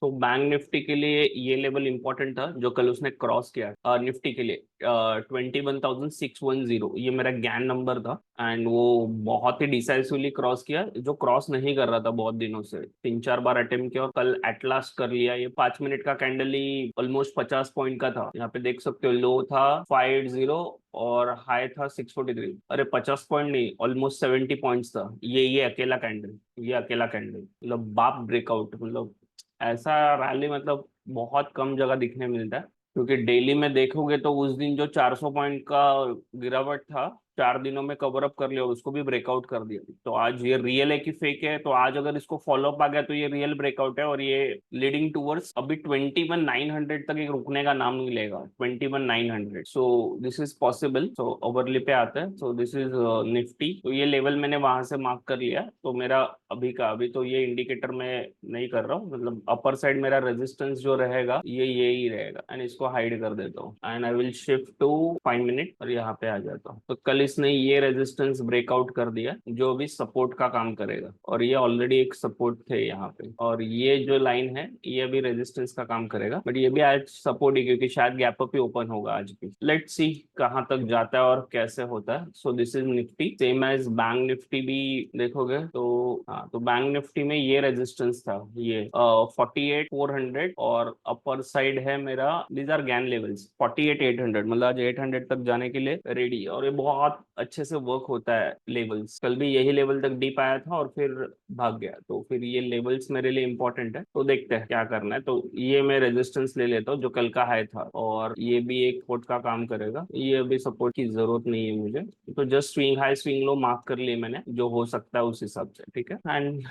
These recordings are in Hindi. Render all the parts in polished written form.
तो बैंक निफ्टी के लिए ये लेवल इंपॉर्टेंट था जो कल उसने क्रॉस किया, निफ्टी के लिए 21,610, ये मेरा ज्ञान नंबर था। एंड वो बहुत ही डिसाइसिवली क्रॉस किया, जो क्रॉस नहीं कर रहा था बहुत दिनों से, 3-4 बार अटेम्प्ट किया और कल एट लास्ट कर लिया। ये 5 मिनट का कैंडल ही ऑलमोस्ट 50 पॉइंट का था। यहाँ पे देख सकते हो, लो था 580 और हाई था 643। अरे 50 पॉइंट नहीं, ऑलमोस्ट 70 पॉइंट्स था। ये अकेला कैंडल, ये अकेला कैंडल, मतलब बाप ब्रेकआउट। मतलब ऐसा रैली मतलब बहुत कम जगह दिखने मिलता है, क्योंकि डेली में देखोगे तो उस दिन जो 400 पॉइंट का गिरावट था, 4 दिनों में कवर अप कर लिया, उसको भी ब्रेकआउट कर दिया। तो आज ये रियल है कि फेक है? तो आज अगर इसको फॉलो अप आ गया तो ये रियल ब्रेकआउट है, और ये लीडिंग टूवर्ड्स अभी 21,900 तक एक रुकने का नाम नहीं लेगा। 21,900, सो this is possible. So overly पे आता है। So this is Nifty. तो ये लेवल मैंने वहां से मार्क कर लिया। तो मेरा अभी तो ये इंडिकेटर मैं नहीं कर रहा हूँ, मतलब अपर साइड मेरा रेजिस्टेंस जो रहेगा ये ही रहेगा। एंड इसको हाइड कर देता हूँ and I will shift to 5 minute और यहाँ पे आ जाता हूँ। तो कल इसने ये रेजिस्टेंस ब्रेकआउट कर दिया जो भी सपोर्ट का काम करेगा, और ये ऑलरेडी एक सपोर्ट थे यहाँ पे, और ये जो लाइन है ये भी रेजिस्टेंस का काम करेगा। बट ये भी आज सपोर्ट ही, क्योंकि शायद गैप अप ही ओपन होगा आज भी। लेट्स सी कहाँ तक जाता है और कैसे होता है। So this is Nifty. Same as bank Nifty भी देखोगे तो, हाँ, तो बैंक निफ्टी में ये रेजिस्टेंस था, ये 48,400, और अपर साइड है मेरा, दीज आर गैन लेवल्स 48,800, मतलब आज 800 तक जाने के लिए रेडी। और ये बहुत अच्छे से वर्क होता है लेवल्स। कल भी यही लेवल तक डीप आया था और फिर भाग गया। तो फिर ये लेवल्स मेरे लिए इंपॉर्टेंट है। तो देखते हैं क्या करना है। तो ये मैं रेजिस्टेंस ले लेता हूँ जो कल का हाई था, और ये भी एक सपोर्ट का काम करेगा। ये अभी सपोर्ट की जरूरत नहीं है मुझे, तो just swing high swing low mark कर लिए मैंने, जो हो सकता है उस हिसाब से। ठीक है, and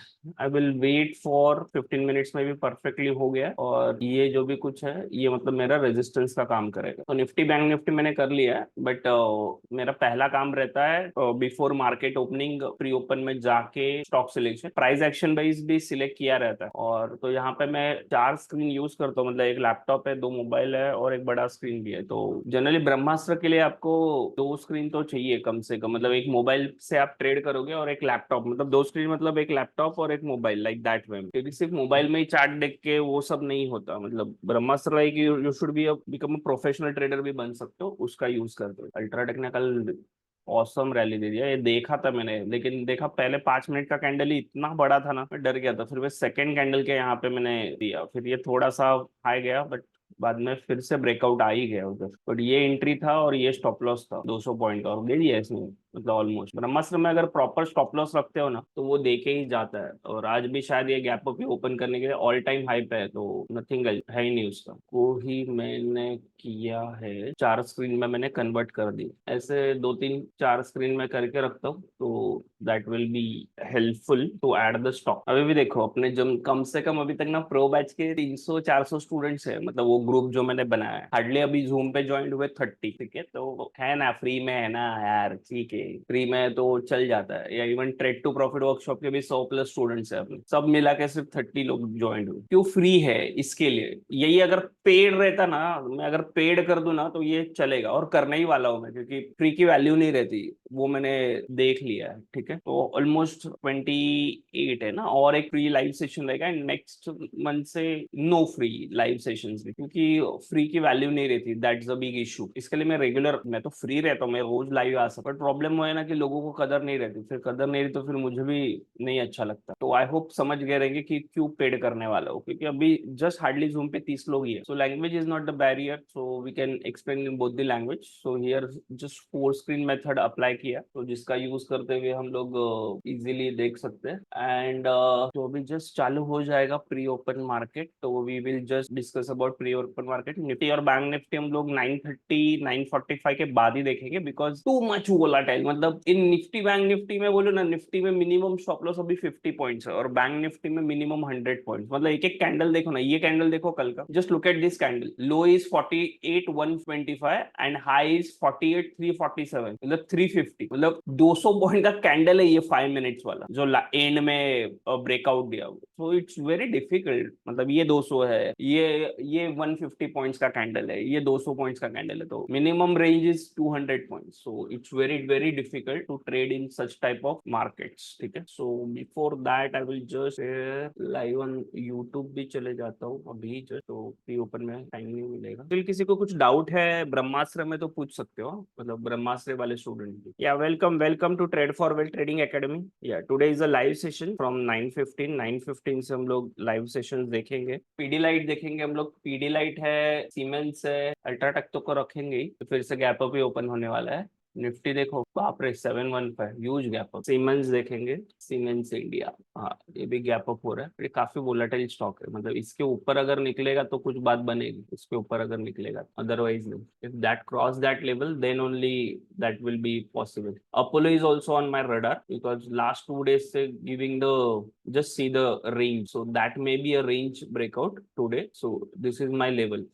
I will wait for 15 minutes में भी परफेक्टली हो गया। और ये जो भी कुछ है ये मतलब मेरा रेजिस्टेंस का काम करेगा। तो निफ्टी बैंक निफ्टी मैंने कर लिया है, बट मेरा पहला काम रहता है before market opening pre open में जाके stock selection, price action wise भी सिलेक्ट किया रहता है। और तो यहाँ पे मैं 4 स्क्रीन यूज करता हूँ, मतलब एक लैपटॉप है, 2 मोबाइल है और एक बड़ा स्क्रीन भी है। तो जनरली ब्रह्मास्त्र के लिए आपको 2 स्क्रीन तो चाहिए कम से कम, मतलब एक मोबाइल से आप ट्रेड करोगे और एक लैपटॉप, मतलब 2 स्क्रीन मतलब एक लैपटॉप और एक मोबाइल, लाइक दैट वे। क्योंकि सिर्फ मोबाइल में ही चार्ट देख के वो सब नहीं होता। मतलब ब्रह्मास्त्र है कि you should be become a professional trader भी बन सकते हो, उसका यूज करते हो। अल्ट्रा टेक्निकल औसम रैली दे दिया। ये देखा था मैंने, लेकिन देखा पहले 5 मिनट का कैंडल ही इतना बड़ा था ना, मैं डर गया था। फिर मैं सेकंड कैंडल के यहाँ पे मैंने दिया, फिर ये थोड़ा सा हाई गया, बट बाद में फिर से ब्रेकआउट आ ही गया उधर। बट ये एंट्री था और ये स्टॉप लॉस था 200 पॉइंट का, और दे दिया इसने। मतलब ऑलमोस्ट ब्रह्मास्त्र में अगर प्रॉपर स्टॉप लॉस रखते हो ना तो वो देके ही जाता है। और आज भी शायद ये गैप अप ओपन करने के लिए ऑल टाइम हाई पे है, तो नथिंग है ही नहीं उसका। को ही मैंने किया है 4 स्क्रीन में मैंने कन्वर्ट कर दी। ऐसे 2-3-4 स्क्रीन में करके रखता हूँ, तो that will be helpful to add the stock. अभी भी देखो अपने जब कम से कम अभी तक ना प्रो बैच के 300-400 स्टूडेंट्स है, मतलब वो ग्रुप जो मैंने बनाया है। हार्डली अभी जूम पे ज्वाइन हुए 30। ठीक है, तो है ना, फ्री में है ना यार, ठीक है, फ्री में तो चल जाता है। या even trade to profit workshop के भी 100+ स्टूडेंट्स है अपने, सब मिला के सिर्फ 30 लोग ज्वाइन हुए। क्यों फ्री है इसके लिए? यही अगर पेड रहता ना, मैं अगर पेड कर दूं ना तो ये चलेगा, और करने ही वाला हूं मैं, क्योंकि फ्री की वैल्यू नहीं रहती, वो मैंने देख लिया है। ठीक है, तो ऑलमोस्ट 28 है ना, और एक फ्री लाइव सेशन रहेगा नेक्स्ट मंथ से। नो फ्री लाइव सेशंस भी, क्योंकि फ्री की वैल्यू नहीं रहती, दैट्स अ बिग इशू। इसके लिए मैं रेगुलर, मैं तो फ्री रहता हूँ, मैं रोज लाइव आ सकता, बट प्रॉब्लम वो है ना कि लोगों को कदर नहीं रहती। फिर कदर नहीं रही तो फिर मुझे भी नहीं अच्छा लगता। तो आई होप समझ गए रहेंगे कि क्यों पेड करने वाला हो, क्योंकि अभी जस्ट हार्डली जूम पे 30 लोग ही है। So language is not the barrier, so we can explain in both the language. So here just 4 screen method apply किया, तो जिसका यूज करते हुए हम लोग इजीली देख सकते हैं। एंड तो अभी जस्ट चालू हो जाएगा प्री ओपन मार्केट, तो we will just discuss about pre open market. Nifty और बैंक निफ्टी हम लोग 930 945 के बाद ही देखेंगे, बिकॉज टू मच वोलाटाइल। मतलब इन निफ्टी बैंक निफ्टी में बोलो ना, निफ्टी में मिनिमम स्टॉप लॉस अभी 50 पॉइंट्स है, और बैंक निफ्टी में मिनिमम 100 पॉइंट्स। मतलब एक एक कैंडल देखो ना, ये कैंडल देखो कल का, just look at this candle. Low is 48,125 and high is 48,347, मतलब 350, मतलब 200 पॉइंट का कैंडल है ये 5 मिनट्स वाला, जो एंड में ब्रेकआउट दिया। सो इट्स वेरी डिफिकल्ट। मतलब ये 200 है, ये 150 पॉइंट्स का कैंडल है, ये 200 पॉइंट्स का कैंडल है, तो minimum range is 200 points. So it's very very very difficult to trade in such type of markets, ठीक है। So before that I will just live on YouTube भी चले जाता हूँ अभी जस्ट, तो प्री ओपन में टाइम नहीं मिलेगा। फिर किसी को कुछ डाउट है ब्रह्मास्त्र में तो पूछ सकते हो, मतलब ब्रह्मास्त्र वाले student. Yeah welcome to trade for well trading academy. Yeah today is a live session from 9:15 से हम लोग लाइव सेशन देखेंगे। पीडी लाइट देखेंगे हम लोग। पीडी लाइट है, सीमेंस है, अल्ट्राटेक तो को रखेंगे ही, तो फिर से गैप अप ही ओपन होने वाला है। निफ्टी देखो, बाप रे 715 ह्यूज गैप अप। सीमेंस देखेंगे, सीमेंस इंडिया, हाँ ये भी गैप अप हो रहा है। ये काफी वोलेटाइल स्टॉक है, मतलब इसके ऊपर अगर निकलेगा तो कुछ बात बनेगी, इसके ऊपर अगर निकलेगा, अदरवाइज नहीं। If that cross that level then only that will be possible. Apollo is also on my radar because last 2 days से giving the just see the range, so that may be a range breakout today. So this is my level,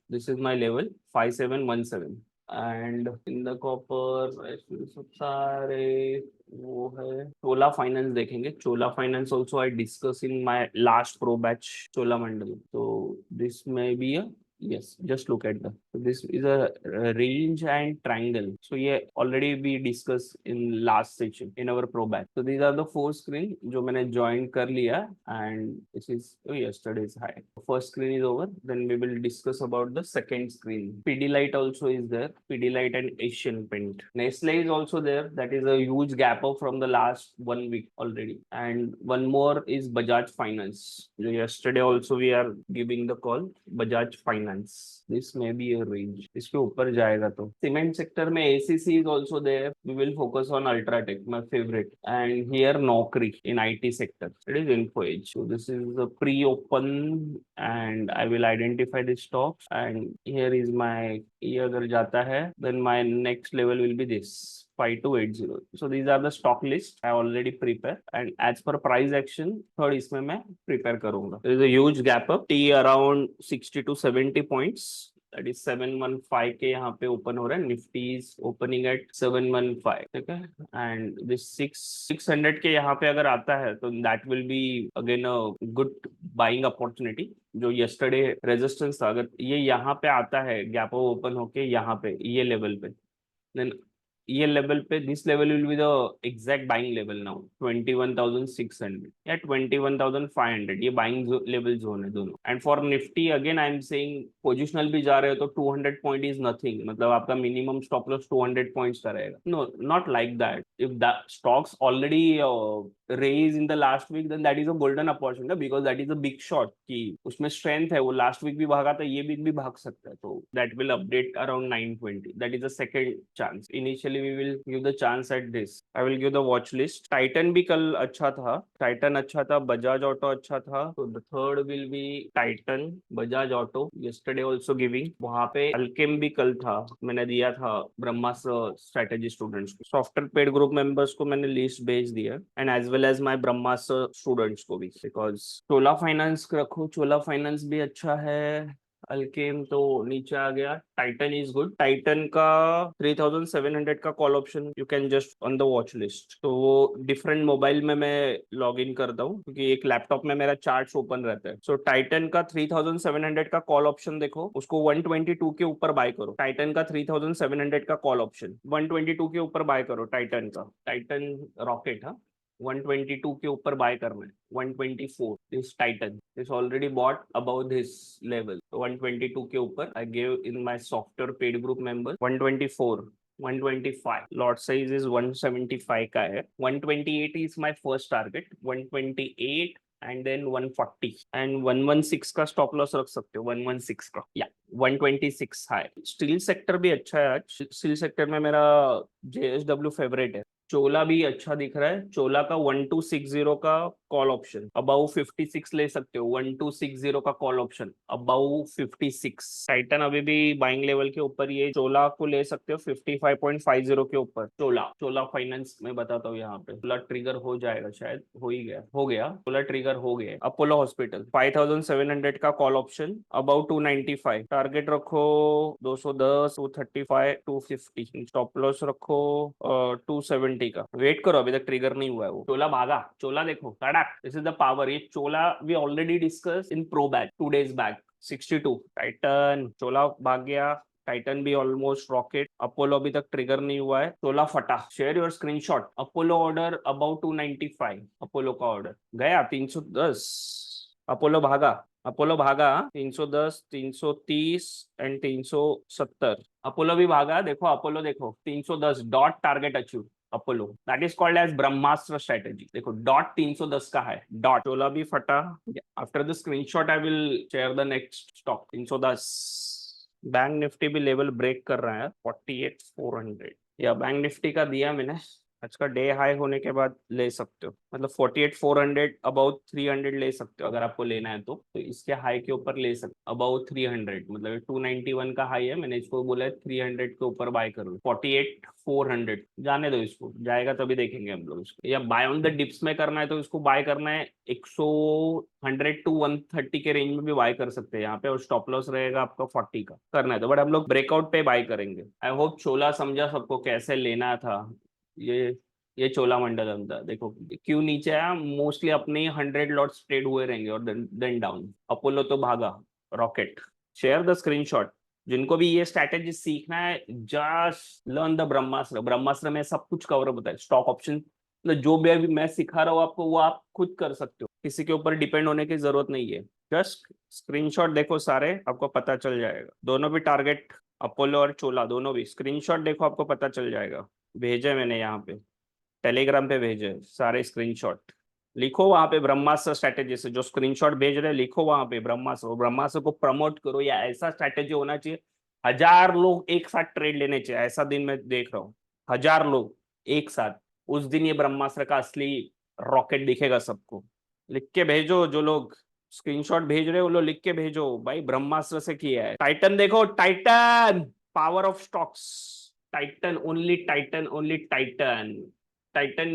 5717, and in the copper सब सारे वो है। चोला फाइनेंस देखेंगे। Chola finance also I discuss in my last pro batch Chola Mandal, तो दिस में be a yes, just look at the, so this is a range and triangle, so yeah already we discussed in last session in our pro batch. So these are the 4 screen जो मैंने join कर लिया, and this is yesterday's high. First screen is over, then we will discuss about the second screen. Pidilite also is there, Pidilite and Asian Paint. Nestle is also there, that is a huge gap up from the last 1 week already. And one more is Bajaj Finance. So yesterday also we are giving the call Bajaj Finance. This may be a range, इसके ऊपर जाएगा तो। सीमेंट सेक्टर में ACC is also there. We will focus on Ultratech, my favorite, and here Naukri in IT sector. It is Info Edge. So this is the pre-open, and I will identify the stocks. And here is my, ये अगर जाता है, then my next level will be this 5280. So these are the stock list I already prepare, and as per price action third इसमें मैं prepare करूंगा. There is a huge gap up, T around 60 to 70 points. That is 715 के यहाँ पे ओपन हो रहा है. निफ्टी इज ओपनिंग एट 715, ठीक है. एंड दिस 600 के यहाँ पे अगर आता है तो that will be again a good buying opportunity. जो यस्टरडे रेजिस्टेंस था, अगर ये यहाँ पे आता है गैप ओपन होके यहाँ पे ये लेवल पे, देन ये लेवल पे this level will be the exact buying level now 21,600 या 21,500. ये बाइंग लेवल जोन है दोनों. And for Nifty again I am saying positional भी जा रहे हो तो 200 पॉइंट इज नथिंग, मतलब आपका मिनिमम स्टॉप लॉस 200 पॉइंट्स का रहेगा. No, not like that. If the stocks already raise in the last week, then that is a golden opportunity because that is a big shot कि उसमें strength है. वो last week भी भागा था, ये week भी भाग सकता है. तो that will update around 920. That is the second chance. Initially we will give the chance at this. I will give the watch list. Titan भी कल अच्छा था, Titan अच्छा था, Bajaj Auto अच्छा था. So the third will be Titan, Bajaj Auto. Yesterday also giving. वहाँ पे Alchem भी कल था, मैंने दिया था ब्रह्मास्त्र स्ट्रेटेजी स्टूडेंट्स को. सॉफ्टवेयर पेड ग्रुप मेंबर्स को मैंने लिस्ट भेज दिया, and as well as my Brahmastra students को भी. बिकॉज चोला फाइनेंस रखो, चोला फाइनेंस भी अच्छा है. अल्केम तो नीचे आ गया. Titan is good. टाइटन का 3700 का call option you can just on the watch list. तो वो डिफरेंट मोबाइल में मैं लॉग इन करता हूँ क्योंकि एक लैपटॉप में मेरा चार्ट्स ओपन रहता है. सो टाइटन का 3700 का कॉल ऑप्शन देखो, उसको 122 के ऊपर बाय करो. टाइटन का 3700 का कॉल ऑप्शन 122 के ऊपर बाय करो. टाइटन का, टाइटन रॉकेट, हाँ 122 के ऊपर बाय करना है. 124 this Titan is already bought about this level. 122 के ऊपर I give in my software paid group member. 124, 125 lot size is 175 का है. 128 is my first target. 128 and then 140 and 116 का स्टॉप लॉस रख सकते हो. 116 का या 126 हाई. स्टील सेक्टर भी अच्छा है आज. स्टील सेक्टर में मेरा JSW फेवरेट है. चोला भी अच्छा दिख रहा है. चोला का 1260 का कॉल ऑप्शन अबाउ 56 ले सकते हो. 1260 का कॉल ऑप्शन अबाउ 56. टाइटन अभी भी बाइंग लेवल के ऊपर, ये चोला को ले सकते हो 55.50 के ऊपर. चोला फाइनेंस में बताता हूँ यहाँ पे. चोला ट्रिगर हो जाएगा, शायद हो ही गया, हो गया. चोला ट्रिगर हो गया. अपोलो हॉस्पिटल 5700 का कॉल ऑप्शन अबाउ 295. टारगेट रखो 210, 235, 250. स्टॉप लॉस रखो 270 का. वेट करो, अभी तक ट्रिगर नहीं हुआ है वो. चोला भागा. चोला देखो, दिस इज द पावर. ये Chola we already discuss in pro batch 2 days back. 62 Titan. Chola भाग गया, टाइटन भी ऑलमोस्ट रॉकेट, अपोलो अभी तक ट्रिगर नहीं हुआ है, चोला फटा। Share your screenshot, Apollo order about 295, Apollo का ऑर्डर गया 310, अपोलो भागा 310, 330 एंड 370। अपोलो भी भागा, देखो अपोलो देखो 310 dot target achieve. Apollo that is called as Brahmastra strategy. देखो डॉट 310 का है, डॉट चोला भी फटा। After the screenshot I will share the next stock 310। Bank Nifty भी लेवल ब्रेक कर रहा है 48,400, या बैंक निफ्टी का दिया मैंने। आज का डे हाई होने के बाद ले सकते हो, मतलब 48,400 अबाउट 300 ले सकते हो अगर आपको लेना है तो इसके हाई के ऊपर ले सकते हो अबाउट 300, मतलब 291 का हाई है, मैंने इसको बोला है 300 के ऊपर बाय करो। 48,400 जाने दो, इसको जाएगा तभी देखेंगे हम लोग इसको। या बाय ऑन द डिप्स में करना है तो इसको बाय करना है 100 टू 130 के रेंज में भी बाय कर सकते हैं यहाँ पे, और स्टॉप लॉस रहेगा आपका 40 का करना है तो, बट हम लोग ब्रेकआउट पे बाय करेंगे। आई होप चोला समझा सबको कैसे लेना था। ये चोलामंडलम था, देखो क्यों नीचे आया, मोस्टली अपने 100 लॉट्स ट्रेड हुए रहेंगे और देन डाउन। अपोलो तो भागा रॉकेट। शेयर द स्क्रीनशॉट, जिनको भी ये स्ट्रैटेजी सीखना है जस्ट लर्न द ब्रह्मास्त्र। ब्रह्मास्त्र में सब कुछ कवर होता है, स्टॉक ऑप्शन, मतलब जो भी अभी मैं सिखा रहा हूँ आपको वो आप खुद कर सकते हो, किसी के ऊपर डिपेंड होने की जरूरत नहीं है। जस्ट स्क्रीनशॉट देखो सारे, आपको पता चल जाएगा। दोनों भी टारगेट अपोलो और चोला दोनों भी स्क्रीनशॉट देखो, आपको पता चल जाएगा। भेजे मैंने यहाँ पे टेलीग्राम पे भेजे सारे स्क्रीनशॉट, लिखो वहां पे ब्रह्मास्त्र स्ट्रैटेजी से, जो स्क्रीनशॉट भेज रहे लिखो वहां पे ब्रह्मास्त्र, ब्रह्मास्त्र को प्रमोट करो, या ऐसा स्ट्रैटेजी होना चाहिए 1000 लोग एक साथ ट्रेड लेने चाहिए, ऐसा दिन मैं देख रहा हूँ। 1000 लोग एक साथ, उस दिन ये ब्रह्मास्त्र का असली रॉकेट दिखेगा सबको। लिख के भेजो, जो लोग स्क्रीनशॉट भेज रहे हो वो लोग लिख के भेजो भाई, ब्रह्मास्त्र से किया है। टाइटन देखो, Titan power of stocks, Titan only, Titan only, Titan. Titan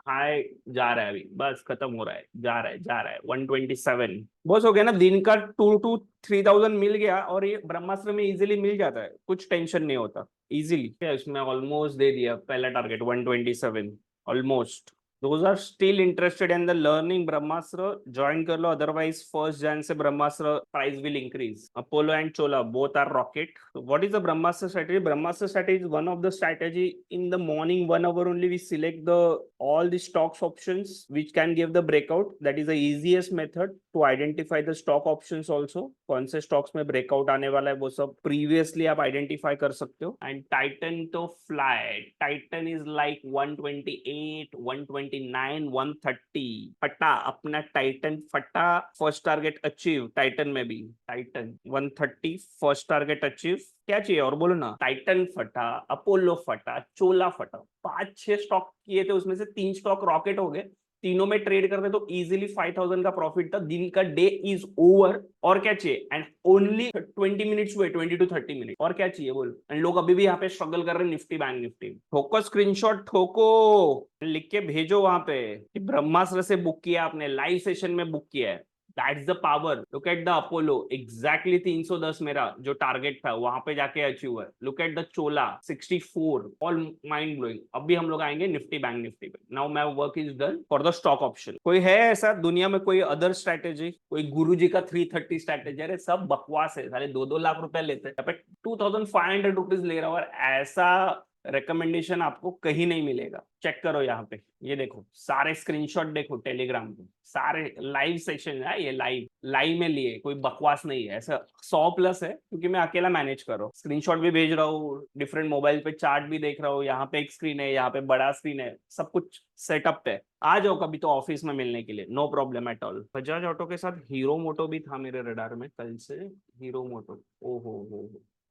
high जा रहा है अभी, बस खत्म हो रहा है, जा रहा है 127। बस हो गया ना, दिन का 2 to 3,000 मिल गया, और ये ब्रह्मास्त्र में इजीली मिल जाता है, कुछ टेंशन नहीं होता, इजीली। इसमें ऑलमोस्ट दे दिया पहला target 127 almost. Those are still interested in the learning Brahmastra, join कर लो, otherwise 1st Jan से Brahmastra price will increase. Apollo and Chola both are rocket. So what is the Brahmastra strategy? Brahmastra strategy is one of the strategy. In the morning 1 hour only we select the all the stocks options which can give the breakout. That is the easiest method to identify the stock options also. कौन से stocks में breakout आने वाला है वो सब previously आप identify कर सकते हो। And Titan तो fly, Titan is like 128, 129, 130 फटा, अपना टाइटन फटा, फर्स्ट टारगेट अचीव। टाइटन में भी टाइटन 130 फर्स्ट टारगेट अचीव। क्या चाहिए और बोलो ना। टाइटन फटा, अपोलो फटा, चोला फटा, 5-6 स्टॉक किए थे, उसमें से 3 स्टॉक रॉकेट हो गए, तीनों में ट्रेड करते तो इजीली 5,000 का प्रॉफिट था। दिन का डे इज ओवर, और क्या चाहिए। एंड ओनली 20 मिनट्स हुए, 20 to 30 मिनट, और क्या चाहिए बोल। एंड लोग अभी भी यहाँ पे स्ट्रगल कर रहे हैं निफ्टी बैंक निफ्टी। ठोको स्क्रीनशॉट, ठोको, लिख के भेजो वहां पे कि ब्रह्मास्त्र से बुक किया आपने, लाइव सेशन में बुक किया है। That's the power. Look at the Apollo, exactly 310 मेरा जो टारगेट था वहां पे जाके अचीव हुआ है। Look at the Chola 64, all mind blowing. अभी हम लोग आएंगे निफ्टी बैंक निफ्टी पे। Now my work is done for the stock option. कोई है ऐसा दुनिया में, कोई अदर स्ट्रैटेजी, कोई गुरुजी का 330 स्ट्रैटेजी? अरे सब बकवास है, साले 2-2 लाख रुपए लेते हैं, 2500 रुपीज ले रहा हूँ, और ऐसा रिकमेंडेशन आपको कहीं नहीं मिलेगा। चेक करो यहाँ पे, ये देखो सारे स्क्रीनशॉट देखो टेलीग्राम पे, सारे लाइव सेशन है, ये लाइव में लिए, कोई बकवास नहीं है। ऐसा 100+ है क्योंकि मैं अकेला मैनेज कर रहा हूँ। स्क्रीनशॉट भी भेज रहा हूँ, डिफरेंट मोबाइल पे चार्ट भी देख रहा हूँ, यहाँ पे एक स्क्रीन है, यहाँ पे बड़ा स्क्रीन है, सब कुछ सेटअप है। आ जाओ कभी तो ऑफिस में मिलने के लिए, no problem at all. Bajaj auto के साथ हीरो मोटो भी था मेरे रडार में कल से। हीरो मोटो, ओहो हो,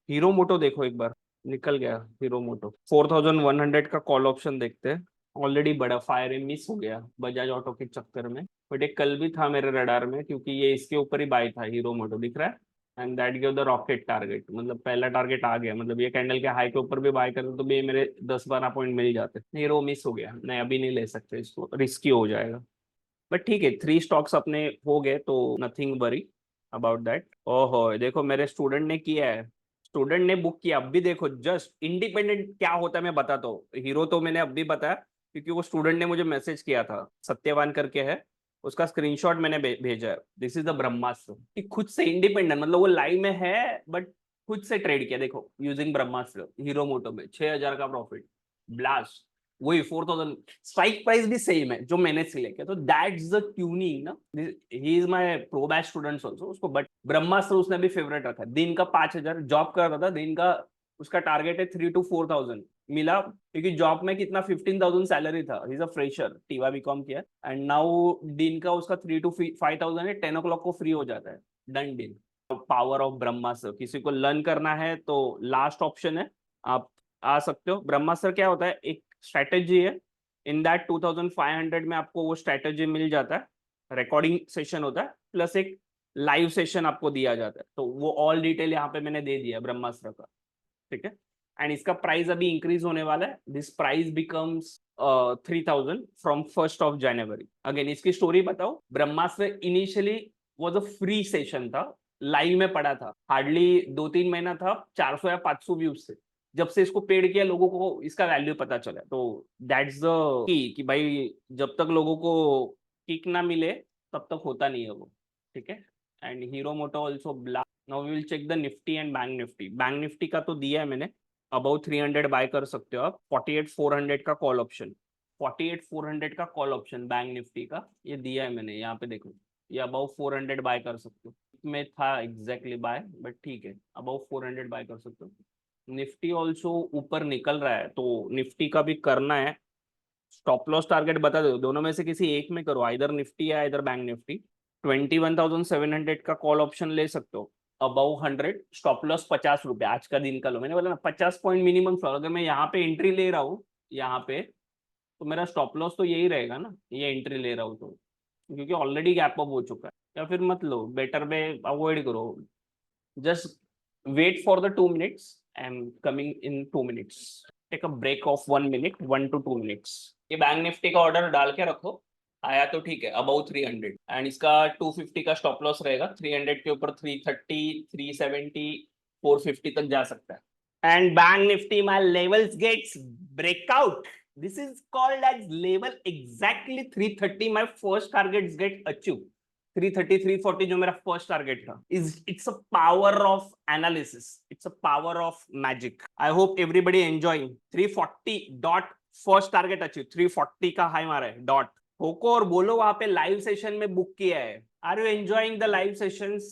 हीरो मोटो देखो एक बार, निकल गया हीरो मोटो। 4100 का कॉल ऑप्शन देखते हैं। ऑलरेडी बड़ा फायर मिस हो गया बजाज ऑटो के चक्कर में, बट एक कल भी था मेरे रडार में क्योंकि ये इसके ऊपर ही बाय था, हीरो मोटो दिख रहा है। And that give the rocket target, मतलब पहला टारगेट आ गया, मतलब ये कैंडल के हाई के ऊपर भी बाय करते तो भी मेरे 10-12 पॉइंट मिल जाते। हीरो मिस हो गया, नहीं अभी नहीं ले सकते इसको, रिस्की हो जाएगा। बट ठीक है, 3 स्टॉक्स अपने हो गए तो नथिंग वरी अबाउट दैट। ओहो देखो मेरे स्टूडेंट ने किया है, स्टूडेंट ने बुक किया। अब भी देखो जस्ट इंडिपेंडेंट क्या होता है मैं बताता हूँ। हीरो तो मैंने अब भी बताया क्योंकि वो स्टूडेंट ने मुझे मैसेज किया था, सत्यवान करके है, उसका स्क्रीनशॉट मैंने भेजा है। दिस इज द ब्रह्मास्त्र कि खुद से इंडिपेंडेंट, मतलब वो लाइव में है बट खुद से ट्रेड किया, देखो यूजिंग ब्रह्मास्त्र हीरो मोटो में 6,000 का प्रॉफिट, ब्लास्ट वही 4,000, स्ट्राइक प्राइस भी सेम है जो मैंने सिलेक्ट किया, तो दैट्स द ट्यूनिंग ना। He is my pro batch students also उसको, बट ब्रह्मास्त्र उसने भी फेवरेट रखा। दिन का 5,000 जॉब कर रहा था, दिन का उसका टारगेट है 3 to 4,000 मिला, क्योंकि जॉब में कितना 15,000 सैलरी था, ही इज अ फ्रेशर, टीवा बीकॉम किया, एंड नाउ दिन का उसका 3 to 5,000 है, 10 o'clock को फ्री हो जाता है, डन डील। पावर ऑफ ब्रह्मास्त्र किसी को लर्न करना है तो लास्ट ऑप्शन है, आप आ सकते हो। ब्रह्मास्त्र क्या होता है, एक स्ट्रेटेजी है, इन दैट 2,500 में आपको वो स्ट्रेटेजी मिल जाता है, रिकॉर्डिंग सेशन होता है प्लस एक लाइव सेशन आपको दिया जाता है, तो वो ऑल डिटेल यहाँ पे मैंने दे दिया ब्रह्मास्त्र का, ठीक है। एंड इसका प्राइस अभी इंक्रीज होने वाला है, this price becomes 3,000 from 1st of January। Again इसकी स्टोरी बताओ, Brahmastra initially was a free session था, लाइव में पड़ा था, हार्डली 2-3 महीना था, 400 या 500 व्यूज थे। जब से इसको पेड किया लोगों को इसका वैल्यू पता चला, तो दैट्स द की कि भाई जब तक लोगों को किक ना मिले तब तक होता नहीं है वो, ठीक है। And Hero Moto also black. Now we will check the Nifty and bank Nifty. Bank Nifty का तो दिया है मैंने, अबाउट 300 बाय कर सकते हो आप, 48,400 का कॉल ऑप्शन, 48,400 का कॉल ऑप्शन बैंक निफ्टी का ये दिया है मैंने, यहाँ पे देखो, ये अबाउट 400 बाय कर सकते हो, में था एग्जैक्टली बाय, बट ठीक है, अबाउट 400 बाय कर सकते हो। निफ्टी ऑल्सो ऊपर निकल रहा है, तो निफ्टी का भी करना है, स्टॉप लॉस टारगेट बता दो, दोनों में से किसी एक में करो, इधर निफ्टी या इधर बैंक निफ्टी। 21,700 का कॉल ऑप्शन ले सकते हो, अबाउ 100, स्टॉप लॉस 50 रुपए, आज का दिन का लो, मैंने बोला ना 50 पॉइंट मिनिमम। अगर मैं यहाँ पे एंट्री ले रहा हूँ यहाँ पे, तो मेरा स्टॉप लॉस तो यही रहेगा ना, ये एंट्री ले रहा हूँ तो, क्योंकि ऑलरेडी गैप अप हो चुका है। या फिर मत लो, बेटर में अवॉइड करो, just wait for the 2 minutes, I am coming in 2 minutes, take a break of 1 minute, 1 to 2 minutes। ये बैंक निफ्टी का ऑर्डर डाल के रखो, आया तो ठीक है, अबाउट 300, एंड इसका 250 का स्टॉप लॉस रहेगा, 300 के ऊपर 330, 370, 450 तक जा सकता है। And Bank Nifty, my levels gets breakout. This is called as level exactly 330. My first targets get achieved. 330, 340 जो मेरा first target था. It's a power of analysis. It's a power of magic. I hope everybody enjoying. 340 dot first target achieved. 340 का हाई मारा है डॉट। होको और बोलो वहां पे लाइव सेशन में बुक किया है। Are you enjoying the live sessions?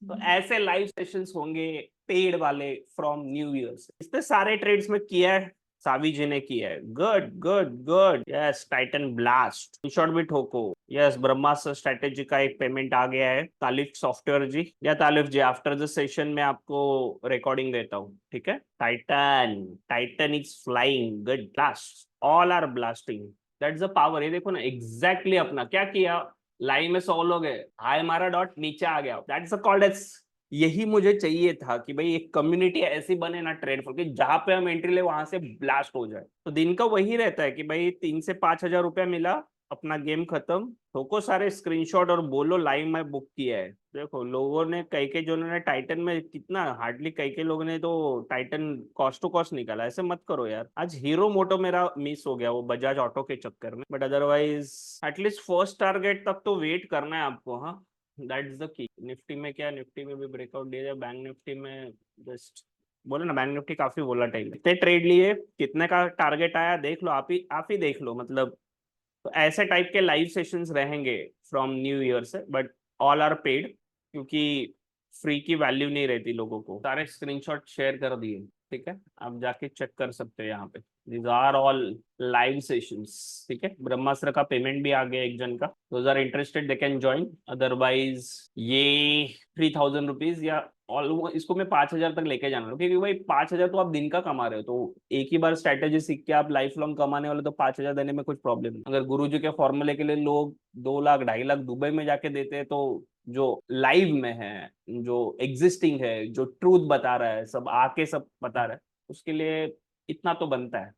तो ऐसे लाइव सेशंस होंगे पेड वाले फ्रॉम न्यू ईयर से। इतने सारे ट्रेड्स में किया है, सावी जी ने किया है, good good good. Yes, Titan blast short भी ठोको। यस, ब्रह्मास्त्र स्ट्रेटेजी का एक पेमेंट आ गया है, तालिफ सॉफ्टवेयर जी, या Talif ji after the session में आपको रिकॉर्डिंग देता हूँ, ठीक है। Titan, Titan is flying, good blast, all are blasting, that's the power. ये देखो ना एग्जैक्टली अपना क्या किया, लाइन में 100 लोग है, हाई मारा डॉट नीचे आ गया, दैट्स कॉल्ड एज। यही मुझे चाहिए था कि भाई एक कम्युनिटी ऐसी बने ना ट्रेड फॉर कि जहां पे हम एंट्री ले वहां से ब्लास्ट हो जाए। तो दिन का वही रहता है कि भाई 3 से 5 हजार रुपया मिला, अपना गेम खत्म, ठोको सारे स्क्रीनशॉट और बोलो लाइव में बुक किया है। देखो लोगों ने कई जो ने टाइटन में कितना, हार्डली कई लोगों ने तो टाइटन कॉस्ट टू कॉस्ट निकाला। ऐसे मत करो यार, आज हीरो मोटो मेरा मिस हो गया वो बजाज ऑटो के चक्कर में, but otherwise at least first target तक तो वेट करना है आपको। हाँ, दैट्स द की। निफ्टी में क्या, निफ्टी में भी ब्रेकआउट दिया जाए, बैंक निफ्टी में जस्ट बोले ना, बैंक निफ्टी काफी वोलाटाइल है। कितने ट्रेड लिए, कितने का टारगेट आया देख लो, आप ही देख लो मतलब। तो ऐसे टाइप के लाइव सेशंस रहेंगे फ्रॉम न्यू ईयर से, बट ऑल आर पेड, क्योंकि फ्री की वैल्यू नहीं रहती लोगों को। सारे स्क्रीनशॉट शेयर कर दिए, ठीक है, आप जाके चेक कर सकते हो यहाँ पे, these are all live sessions, ठीक है। ब्रह्मास्त्र का पेमेंट भी आ गया एक जन का, those are interested they can join, otherwise ये 3,000 रुपीज या ऑलमोस्ट इसको मैं 5,000 तक लेके जाना हूँ, क्योंकि भाई 5,000 तो आप दिन का कमा रहे हो, तो एक ही बार स्ट्रेटेजी सीख के आप लाइफ लॉन्ग कमाने वाले, तो 5,000 देने में कुछ प्रॉब्लम नहीं। अगर गुरुजी के फॉर्मूले के लिए लोग 2 लाख 2.5 लाख दुबई में जाके देते हैं, तो जो लाइव में है, जो एग्जिस्टिंग है, जो ट्रूथ बता रहा है, सब आके सब बता रहा है, उसके लिए इतना तो बनता है।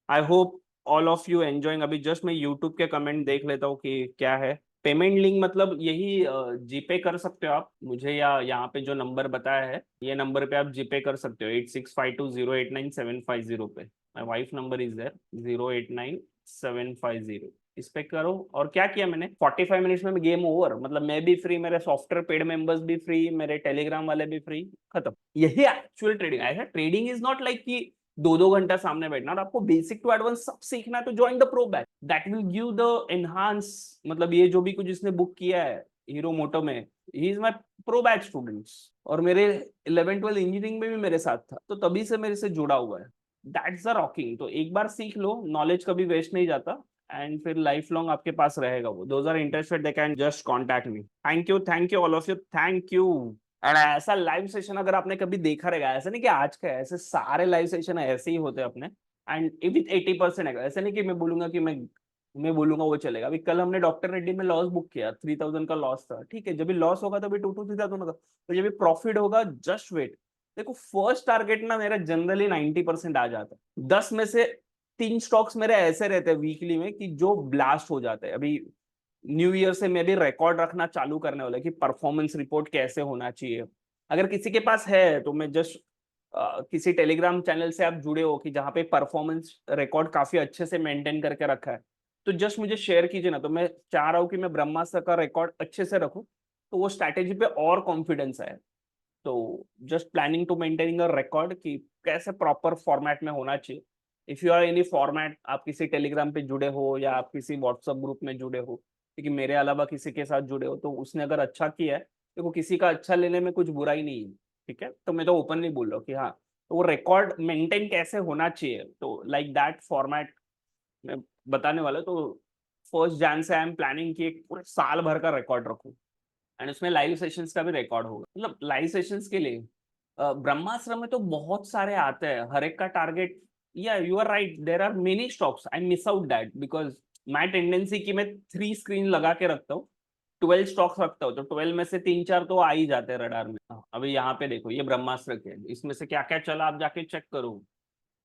I hope all of you enjoying. अभी जस्ट मैं यूट्यूब के कमेंट देख लेता हूँ कि क्या है। पेमेंट लिंक मतलब यही जीपे कर सकते हो आप मुझे, या यहाँ पे जो नंबर बताया है ये नंबर पे आप जीपे कर सकते हो, 8652089750 पे। My wife number is there, 089750। इस पे करो। और क्या किया मैंने, 45 मिनट्स में गेम ओवर, मतलब मैं भी फ्री, मेरे सॉफ्टवेयर पेड मेंबर्स भी फ्री, मेरे टेलीग्राम वाले भी फ्री, खत्म। यही एक्चुअल ट्रेडिंग है। ट्रेडिंग इज नॉट लाइक कि 2-2 घंटा सामने बैठना, और आपको बेसिक टू एडवांस सब सीखना है तो join the pro batch, that will give the enhance. मतलब ये जो भी कुछ इसने बुक किया है हीरो मोटो में, he is my pro batch students. और मेरे 11-12 इंजीनियरिंग में भी मेरे साथ था, तो तभी से मेरे से जुड़ा हुआ है। That's the rocking. तो एक बार सीख लो, नॉलेज कभी वेस्ट नहीं जाता, एंड फिर लाइफ लॉन्ग आपके पास रहेगा वो। Those are interested, they can just contact me. Thank you all of you, thank you. And ऐसा लाइव सेशन अगर आपने कभी देखा रहेगा, ऐसा नहीं कि आज का है, ऐसे सारे लाइव सेशन ऐसे ही होते हैं अपने, एंड विथ 80% है। ऐसा नहीं कि मैं बोलूंगा कि मैं बोलूंगा वो चलेगा। अभी कल हमने डॉक्टर रेड्डी में लॉस बुक किया, 3000 का लॉस था, ठीक है। जब भी लॉस होगा तो भी 2-3,000 होगा, तो जब भी प्रॉफिट होगा जस्ट वेट। देखो फर्स्ट टारगेट ना मेरा जनरली 90% आ जाता है। 10 में से 3 स्टॉक्स मेरे ऐसे रहते हैं वीकली में कि जो ब्लास्ट हो जाते हैं। अभी न्यू ईयर से मैं भी रिकॉर्ड रखना चालू करने वाला कि परफॉर्मेंस रिपोर्ट कैसे होना चाहिए। अगर किसी के पास है तो मैं जस्ट किसी टेलीग्राम चैनल से आप जुड़े हो कि जहाँ पे परफॉर्मेंस रिकॉर्ड काफी अच्छे से मेंटेन करके रखा है, तो जस्ट मुझे शेयर कीजिए ना। तो मैं चाह रहा हूँ कि मैं ब्रह्मास्त्र का रिकॉर्ड अच्छे से रखूँ, तो वो स्ट्रैटेजी पे और कॉन्फिडेंस है। तो just planning to maintaining a record कि कैसे प्रॉपर फॉर्मेट में होना चाहिए। If you are any format, आप किसी टेलीग्राम पे जुड़े हो या आप किसी व्हाट्सएप ग्रुप में जुड़े हो, क्योंकि मेरे अलावा किसी के साथ जुड़े हो, तो उसने अगर अच्छा किया है, देखो किसी का अच्छा लेने में कुछ बुराई नहीं है, ठीक है। तो मैं तो ओपनली बोल रहा हूँ कि हाँ, तो वो रिकॉर्ड मेंटेन कैसे होना चाहिए, तो लाइक दैट फॉर्मेट मैं बताने वाला। तो 1 जन से आई एम प्लानिंग कि एक पूरे साल भर का रिकॉर्ड रखूं, एंड उसमें लाइव सेशंस का भी रिकॉर्ड होगा। मतलब लाइव सेशंस के लिए ब्रह्मास्त्र में तो बहुत सारे आते हैं, हर एक का टारगेट। या you are right, there are many stocks, I miss out that because my tendency कि मैं 3 स्क्रीन लगा के रखता हूँ, 12 स्टॉक्स रखता हूँ, तो 12 में से 3-4 तो आ ही जाते हैं रडार में। अभी यहाँ पे देखो, ये ब्रह्मास्त्र के, इसमें से क्या क्या चला आप जाके चेक करो।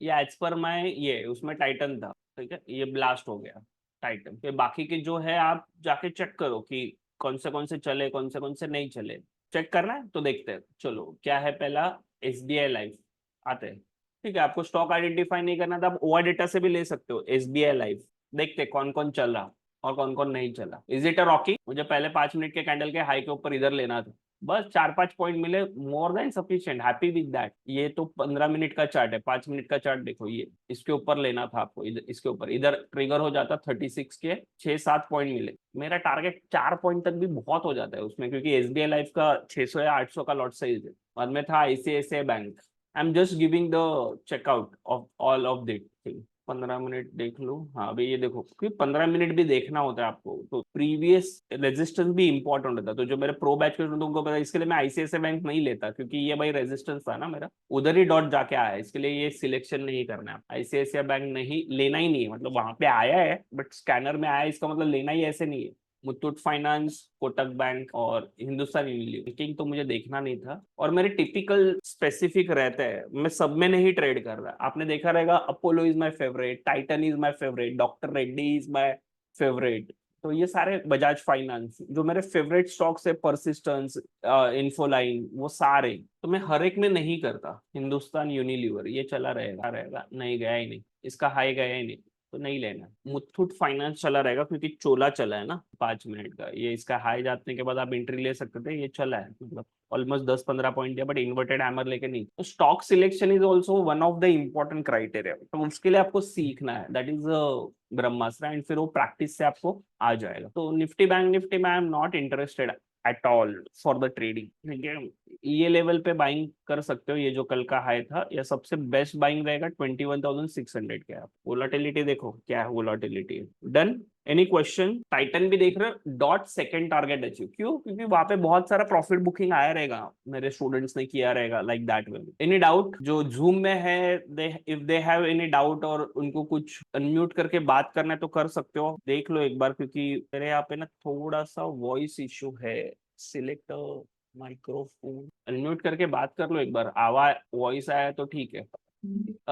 ये एज पर मैं, ये उसमें टाइटन था, ठीक है, ये ब्लास्ट हो गया टाइटन। फिर बाकी के जो है आप जाके चेक करो कि कौन से चले, कौन से नहीं चले। चेक करना है तो देखते हैं। चलो क्या है, पहला SBI लाइफ आते हैं, ठीक है। आपको स्टॉक आइडेंटिफाई नहीं करना था, आप ओआ डेटा से भी ले सकते हो। SBI लाइफ देखते कौन कौन चल रहा और कौन कौन नहीं चला। Is it a Rocky? मुझे पहले 5 मिनट के कैंडल के हाई के ऊपर इधर लेना था, बस 4-5 पॉइंट मिले, more than sufficient, happy with that. ये तो 15 मिनट का चार्ट है, 5 मिनट का चार्ट देखो, ये इसके ऊपर लेना था आपको, इधर इसके ऊपर, इधर ट्रिगर हो जाता 36 के 6-7 पॉइंट मिले। मेरा टारगेट 4 पॉइंट तक भी बहुत हो जाता है उसमें, क्योंकि SBI लाइफ का 600 या 800 का लॉट साइज है। बाद में था ICICI bank. I am just giving the checkout of all of that thing. 15 minute देख लो। हाँ अभी ये देखो, क्योंकि 15 मिनट भी देखना होता है आपको, तो प्रीवियस रेजिस्टेंस भी इंपॉर्टेंट होता है। तो जो मेरे प्रो बैच के स्टूडेंट उनको पता है, इसके लिए मैं ICICI बैंक नहीं लेता, क्योंकि ये भाई रेजिस्टेंस था ना मेरा, उधर ही डॉट जाके आया है, इसके लिए ये सिलेक्शन नहीं करना है। ICICI बैंक नहीं लेना ही नहीं है, मतलब वहां पे आया है बट स्कैनर में आया, इसका मतलब लेना ही ऐसे नहीं है। मुथूट फाइनेंस, कोटक बैंक और हिंदुस्तान यूनिलीवर तो मुझे देखना नहीं था। और मेरे टिपिकल स्पेसिफिक रहते हैं, मैं सब में नहीं ट्रेड कर रहा। आपने देखा रहेगा, Apollo is my favourite, Titan is my favourite, doctor Reddy is my favourite. तो ये सारे, बजाज फाइनेंस, जो मेरे फेवरेट स्टॉक्स है, परसिस्टेंस, इन्फोलाइन, वो सारे तो मैं हर एक में नहीं करता। हिंदुस्तान यूनिलीवर ये चला रहेगा रहेगा, नहीं गया ही नहीं, इसका हाई गया ही नहीं, तो नहीं लेना। मुथूट फाइनेंस चला रहेगा, क्योंकि चोला चला है ना 5 मिनट का, ये इसका हाई जाने के बाद आप एंट्री ले सकते थे, ये चला है, मतलब ऑलमोस्ट 10-15 पॉइंट है, बट इन्वर्टेड हैमर लेके नहीं। तो stock selection is also one of the important criteria, तो उसके लिए आपको सीखना है, दैट इज ब्रह्मास्त्र, एंड फिर वो प्रैक्टिस से आपको आ जाएगा। तो निफ्टी बैंक निफ्टी में I am not interested at all for the trading, ठीक है। ये लेवल पे बाइंग कर सकते हो, ये जो कल का हाई था, या सबसे बेस्ट बाइंग रहेगा 21,600 के। आप वोलाटिलिटी देखो, क्या है volatility, done. Any question? Titan भी देख रहे हो, डॉट सेकंड टारगेट अचीव, क्यों? क्योंकि वहां पे बहुत सारा प्रॉफिट बुकिंग आया रहेगा, मेरे स्टूडेंट्स ने किया रहेगा, like that way. Any doubt? जो जूम में है, they if they have any doubt और उनको कुछ अनम्यूट करके बात करना है तो कर सकते हो, देख लो एक बार, क्योंकि मेरे यहाँ पे ना थोड़ा सा वॉइस इशू है। सिलेक्ट माइक्रोफोन, अनम्यूट करके बात कर लो एक बार, आवाज वॉइस आया तो ठीक है।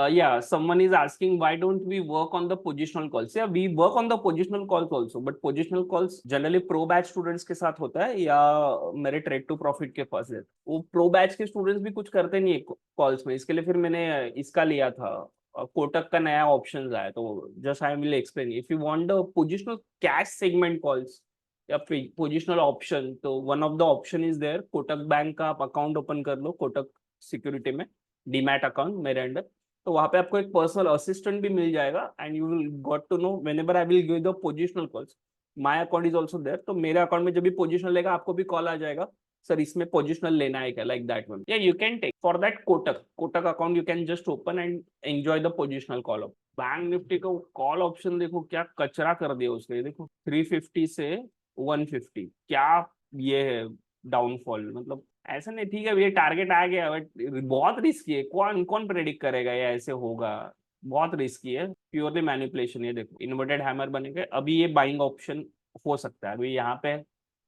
Yeah, someone is asking why don't we work on the positional calls? Yeah, we work on the positional calls also, but positional calls generally pro batch students के साथ होता है, या मेरे ट्रेड टू प्रॉफिट के पास है। वो प्रो बैच के स्टूडेंट्स भी कुछ करते नहीं है कॉल्स में, इसके लिए फिर मैंने इसका लिया था, कोटक का नया ऑप्शन आया, तो just I will explain. If you want the positional cash segment calls या पोजिशनल ऑप्शन, तो one of the option is there, Kotak bank का आप अकाउंट ओपन कर लो कोटक सिक्योरिटी में, डीमैट अकाउंट मेरे अंडर। तो वहां पे आपको एक पर्सनल असिस्टेंट भी मिल जाएगा and you will got to know whenever I will give the positional calls. My account is also there, तो मेरे अकाउंट में जब भी पोजिशनल लेगा आपको भी कॉल आ जाएगा, सर इसमें पोजिशनल लेना है क्या, लाइक दैट वन। या you can take for that Kotak account, you can just open and enjoy the positional call. Bank Nifty का कॉल ऑप्शन देखो क्या कचरा कर दिया उसने, देखो 350 से 150, क्या ये है डाउनफॉल। मतलब ऐसा नहीं, ठीक है ये टारगेट आ गया, बट बहुत रिस्की है, कौन कौन प्रेडिक्ट करेगा ये ऐसे होगा, बहुत रिस्की है, प्योरली मैनिपुलेशन। ये देखो इन्वर्टेड हैमर बनेगा, अभी ये बाइंग ऑप्शन हो सकता है, अभी यहाँ पे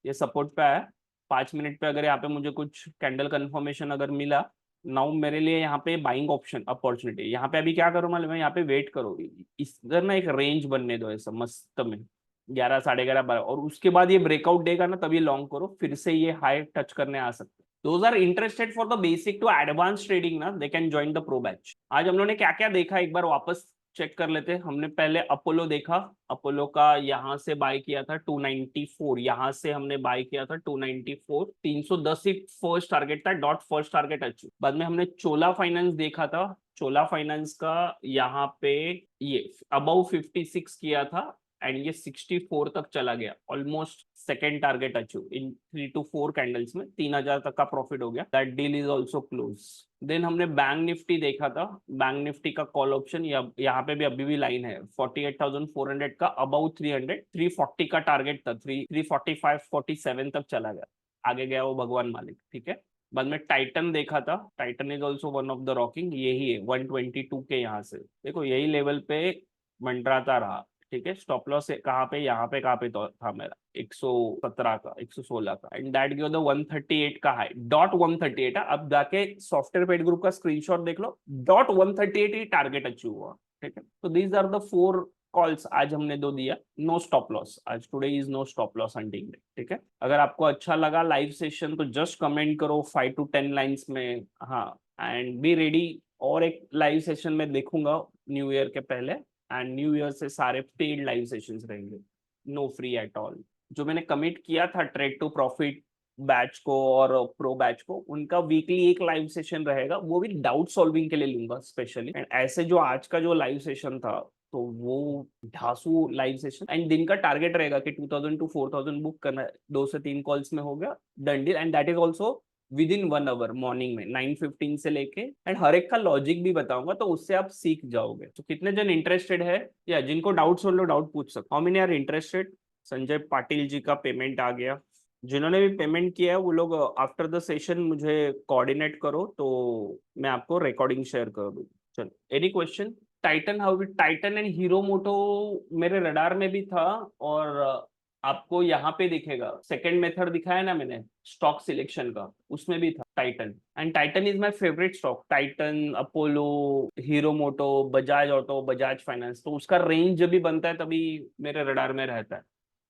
ये सपोर्ट पे आया 5 मिनट पे, अगर यहाँ पे मुझे कुछ कैंडल कंफर्मेशन अगर मिला, नाउ मेरे लिए यहाँ पे बाइंग ऑप्शन अपॉर्चुनिटी। यहाँ पे अभी क्या करो मालूम है, यहाँ पे वेट करो, इधर ना एक रेंज बनने दो ऐसा मस्त में 11, 11:30, 12, और उसके बाद ये ब्रेकआउट देगा ना, तभी लॉन्ग करो, फिर से ये हाई टच करने आ सकते हैं। Those are interested for the basic to advance trading ना, they can join the pro batch. आज हम लोगों ने क्या क्या देखा एक बार वापस चेक कर लेते हैं। हमने पहले अपोलो देखा, अपोलो का यहाँ से बाय किया था 294, यहाँ से हमने बाय किया था 294, 310 ही फर्स्ट टारगेट था, डॉट फर्स्ट टारगेट अचीव। बाद में हमने चोला फाइनेंस देखा था, चोला फाइनेंस का यहाँ पे ये अबव 56 किया था एंड ये 64 तक चला गया, almost second target achieve in 3 to 4 candles में, 3000 तक का प्रॉफिट हो गया, that deal is also close. Then हमने बैंक निफ्टी देखा था, बैंक निफ्टी का कॉल ऑप्शन, यहाँ पे भी अभी भी लाइन है 48,400 का, अबाउ 300, 340 का टारगेट था, 345, 47 तक चला गया, आगे गया वो भगवान मालिक, ठीक है। बाद में टाइटन देखा था, Titan is also one of the rocking, यही है 122 के, यहाँ से देखो यही लेवल पे मंडराता रहा, ठीक है। स्टॉप लॉस कहाँ पे, यहाँ पे कहाँ पे तो था मेरा 117 का, 116 का, एंड दैट गिव द 138 का हाई, डॉट 138 है। अब जाके सॉफ्टवेयर पेड ग्रुप का स्क्रीनशॉट देख लो, डॉट 138 ही टारगेट अचीव हुआ, ठीक है। तो दीज आर द 4 कॉल्स आज हमने दो दिया, नो स्टॉप लॉस, आज today is no stop loss hunting day, ठीक है। अगर आपको अच्छा लगा लाइव सेशन तो जस्ट कमेंट करो 5 to 10 लाइन्स में, हाँ, एंड बी रेडी, और एक लाइव सेशन में देखूंगा न्यू ईयर के पहले, एंड न्यू ईयर से सारे पेड लाइव सेशंस रहेंगे, नो फ्री एट ऑल। जो मैंने कमिट किया था ट्रेड टू प्रॉफिट बैच को और प्रो बैच को, उनका वीकली एक लाइव सेशन रहेगा, वो भी डाउट सॉल्विंग के लिए लूंगा स्पेशली। एंड ऐसे जो आज का जो लाइव सेशन था, तो वो ढासू लाइव सेशन, एंड दिन का टारगेट रहेगा कि 2000 to 4000 बुक करना है, 2 से 3 कॉल्स में हो गया done deal, and that is also within 1 hour morning में 9:15 से लेके, एंड हर एक का लॉजिक भी बताऊंगा, तो उससे आप सीख जाओगे। तो कितने जन इंटरेस्टेड है, या जिनको डाउट्स हो लो डाउट पूछ सकते, how many are interested. Sanjay Patil ji का पेमेंट आ गया, जिन्होंने भी पेमेंट किया है वो लोग आफ्टर द सेशन मुझे कोऑर्डिनेट करो, तो मैं आपको रिकॉर्डिंग शेयर कर दूँ। चलो, any question. Titan, how Titan and Hero Moto मेरे रडार में भी था, और आपको यहाँ पे दिखेगा, सेकंड मेथड दिखाया ना मैंने स्टॉक सिलेक्शन का, उसमें भी था Titan, and Titan is my favourite stock, Titan, Apollo, Hero Moto, Bajaj Auto, Bajaj Finance, तो उसका रेंज जब भी बनता है तभी मेरे रडार में रहता है।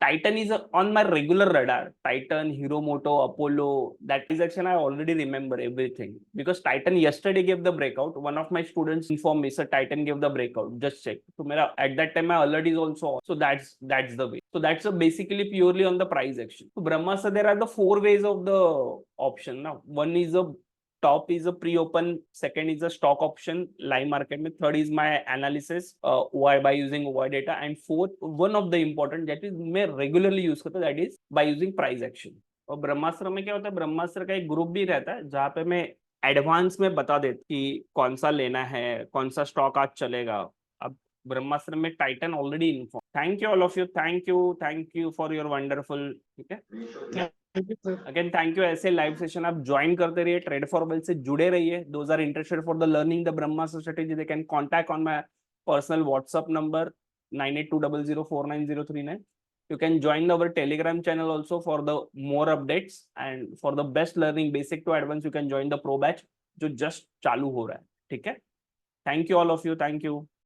Titan is on my regular radar. Titan, Hero Moto, Apollo, that is action I already remember everything. Because Titan yesterday gave the breakout. One of my students informed me, sir, Titan gave the breakout. Just check. So at that time my alert is also on. So that's the way. So that's basically purely on the price action. So Brahmastra, there are the 4 ways of the option. Now, one is a top is a pre-open, second is a stock option live market में, third is my analysis by using OI data, and fourth one of the important that is मैं regularly use करता हूँ, that is by using price action। और ब्रह्मास्त्र में क्या होता है, ब्रह्मास्त्र का एक ग्रुप भी रहता है जहाँ पे मैं एडवांस में बता देता कि कौन सा लेना है, कौन सा स्टॉक आज चलेगा। अब ब्रह्मास्त्र में Titan already in form. Thank you all of you, thank you for your wonderful, ठीक है। अगेन थैंक यू, ऐसे लाइव सेशन आप ज्वाइन करते रहिए, ट्रेड फॉर वेल्थ से जुड़े रहिए। Those are interested for the learning the Brahmastra strategy, they can contact on my personal WhatsApp number 9820049039। You can join our Telegram channel also for the more updates, and for the best learning basic to advanced you can join the pro batch जो just चालू हो रहा है, ठीक है। Thank you all of you, thank you.